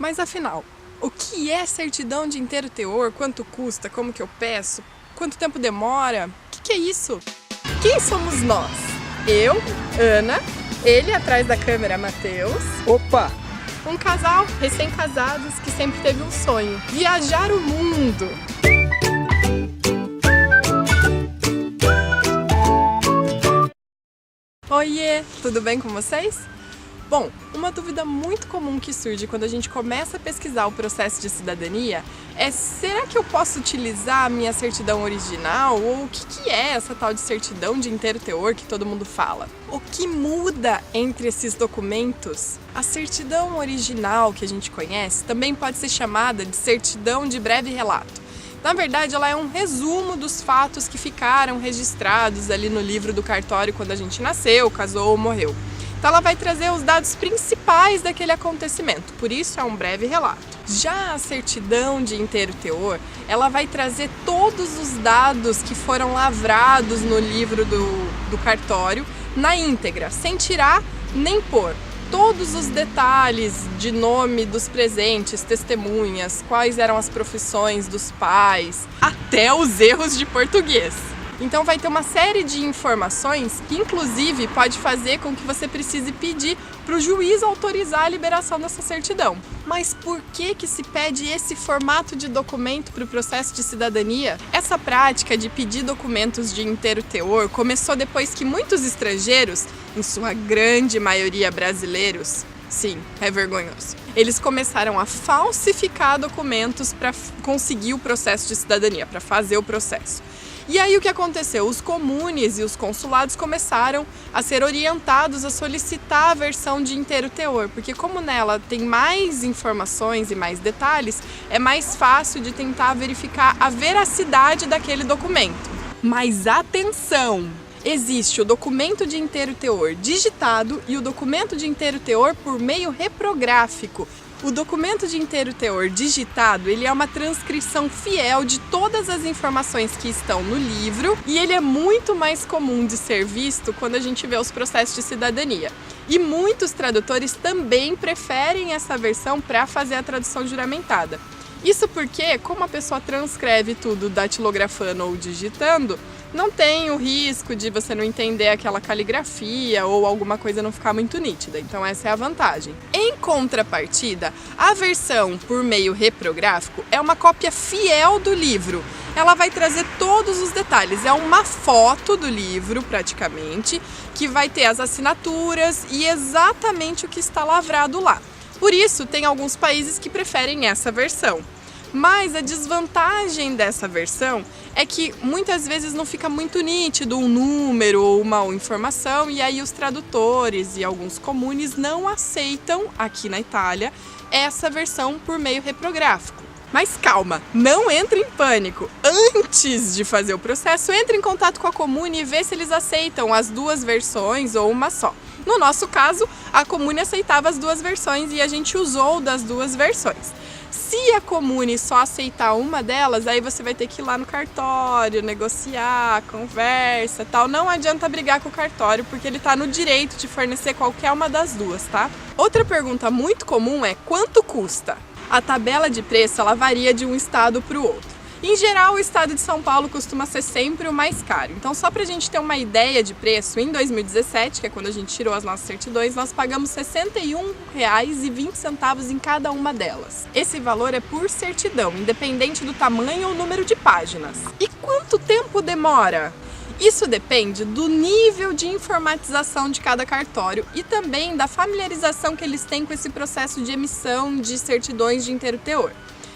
Mas afinal, o que é certidão de inteiro teor? Quanto custa? Como que eu peço? Quanto tempo demora? O que é isso? Quem somos nós? Eu, Ana, ele atrás da câmera, Matheus. Opa! Um casal recém-casados que sempre teve um sonho: viajar o mundo. Oiê, tudo bem com vocês? Bom, uma dúvida muito comum que surge quando a gente começa a pesquisar o processo de cidadania é: será que eu posso utilizar a minha certidão original? Ou o que é essa tal de certidão de inteiro teor que todo mundo fala? O que muda entre esses documentos? A certidão original que a gente conhece também pode ser chamada de certidão de breve relato. Na verdade, ela é um resumo dos fatos que ficaram registrados ali no livro do cartório quando a gente nasceu, casou ou morreu. Então ela vai trazer os dados principais daquele acontecimento, por isso é um breve relato. Já a certidão de inteiro teor, ela vai trazer todos os dados que foram lavrados no livro do cartório na íntegra, sem tirar nem pôr. Todos os detalhes de nome dos presentes, testemunhas, quais eram as profissões dos pais, até os erros de português. Então vai ter uma série de informações que inclusive pode fazer com que você precise pedir para o juiz autorizar a liberação dessa certidão. Mas por que se pede esse formato de documento para o processo de cidadania? Essa prática de pedir documentos de inteiro teor começou depois que muitos estrangeiros, em sua grande maioria brasileiros, sim, é vergonhoso, eles começaram a falsificar documentos para conseguir o processo de cidadania, para fazer o processo. E aí o que aconteceu? Os comunes e os consulados começaram a ser orientados a solicitar a versão de inteiro teor, porque como nela tem mais informações e mais detalhes, é mais fácil de tentar verificar a veracidade daquele documento. Mas atenção! Existe o documento de inteiro teor digitado e o documento de inteiro teor por meio reprográfico. O documento de inteiro teor digitado, ele é uma transcrição fiel de todas as informações que estão no livro e ele é muito mais comum de ser visto quando a gente vê os processos de cidadania. E muitos tradutores também preferem essa versão para fazer a tradução juramentada. Isso porque, como a pessoa transcreve tudo datilografando ou digitando, não tem o risco de você não entender aquela caligrafia ou alguma coisa não ficar muito nítida. Então essa é a vantagem. Em contrapartida, a versão por meio reprográfico é uma cópia fiel do livro. Ela vai trazer todos os detalhes. É uma foto do livro, praticamente, que vai ter as assinaturas e exatamente o que está lavrado lá. Por isso, tem alguns países que preferem essa versão. Mas a desvantagem dessa versão é que muitas vezes não fica muito nítido um número ou uma informação e aí os tradutores e alguns comunes não aceitam, aqui na Itália, essa versão por meio reprográfico. Mas calma, não entre em pânico. Antes de fazer o processo, entre em contato com a comune e vê se eles aceitam as duas versões ou uma só. No nosso caso, a comune aceitava as duas versões e a gente usou das duas versões. Se a comune só aceitar uma delas, aí você vai ter que ir lá no cartório, negociar, conversa, tal. Não adianta brigar com o cartório, porque ele está no direito de fornecer qualquer uma das duas, tá? Outra pergunta muito comum é: quanto custa? A tabela de preço, ela varia de um estado para o outro. Em geral, o estado de São Paulo costuma ser sempre o mais caro. Então, só para a gente ter uma ideia de preço, em 2017, que é quando a gente tirou as nossas certidões, nós pagamos R$ 61,20 em cada uma delas. Esse valor é por certidão, independente do tamanho ou número de páginas. E quanto tempo demora? Isso depende do nível de informatização de cada cartório e também da familiarização que eles têm com esse processo de emissão de certidões de inteiro teor.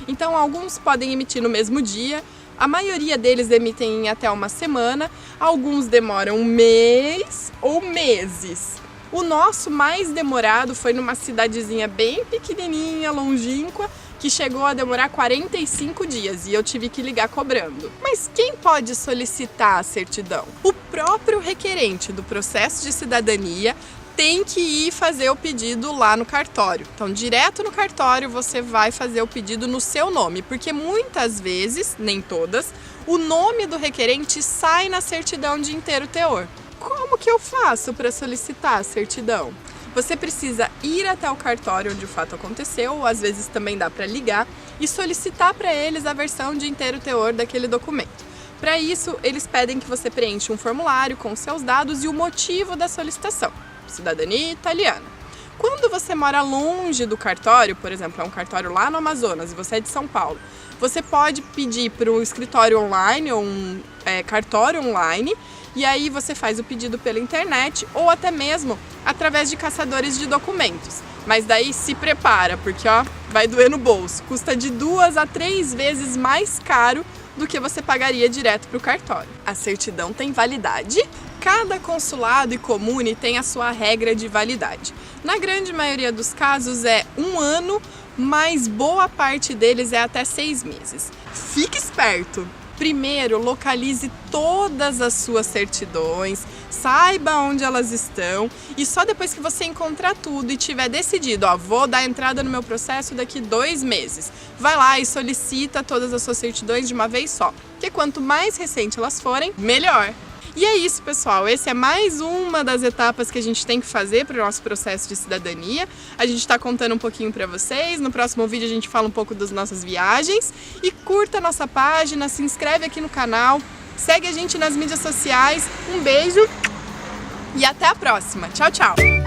Então, alguns podem emitir no mesmo dia, a maioria deles emitem em até uma semana, alguns demoram um mês ou meses. O nosso mais demorado foi numa cidadezinha bem pequenininha, longínqua, que chegou a demorar 45 dias e eu tive que ligar cobrando. Mas quem pode solicitar a certidão? O próprio requerente do processo de cidadania tem que ir fazer o pedido lá no cartório. Então, direto no cartório você vai fazer o pedido no seu nome, porque muitas vezes, nem todas, o nome do requerente sai na certidão de inteiro teor. Como que eu faço para solicitar a certidão? Você precisa ir até o cartório onde o fato aconteceu, ou às vezes também dá para ligar, e solicitar para eles a versão de inteiro teor daquele documento. Para isso, eles pedem que você preencha um formulário com seus dados e o motivo da solicitação, cidadania italiana. Quando você mora longe do cartório, por exemplo, é um cartório lá no Amazonas e você é de São Paulo, você pode pedir para um escritório online ou um cartório online, e aí você faz o pedido pela internet ou até mesmo através de caçadores de documentos. Mas daí se prepara, porque vai doer no bolso. Custa de 2 a 3 vezes mais caro do que você pagaria direto para o cartório. A certidão tem validade. Cada consulado e comune tem a sua regra de validade. Na grande maioria dos casos é 1 ano, mas boa parte deles é até 6 meses. Fique esperto! Primeiro, localize todas as suas certidões, saiba onde elas estão e só depois que você encontrar tudo e tiver decidido, vou dar entrada no meu processo daqui 2 meses, vai lá e solicita todas as suas certidões de uma vez só, porque quanto mais recente elas forem, melhor. E é isso, pessoal, essa é mais uma das etapas que a gente tem que fazer para o nosso processo de cidadania. A gente está contando um pouquinho para vocês, no próximo vídeo a gente fala um pouco das nossas viagens. E curta a nossa página, se inscreve aqui no canal, segue a gente nas mídias sociais. Um beijo e até a próxima. Tchau, tchau!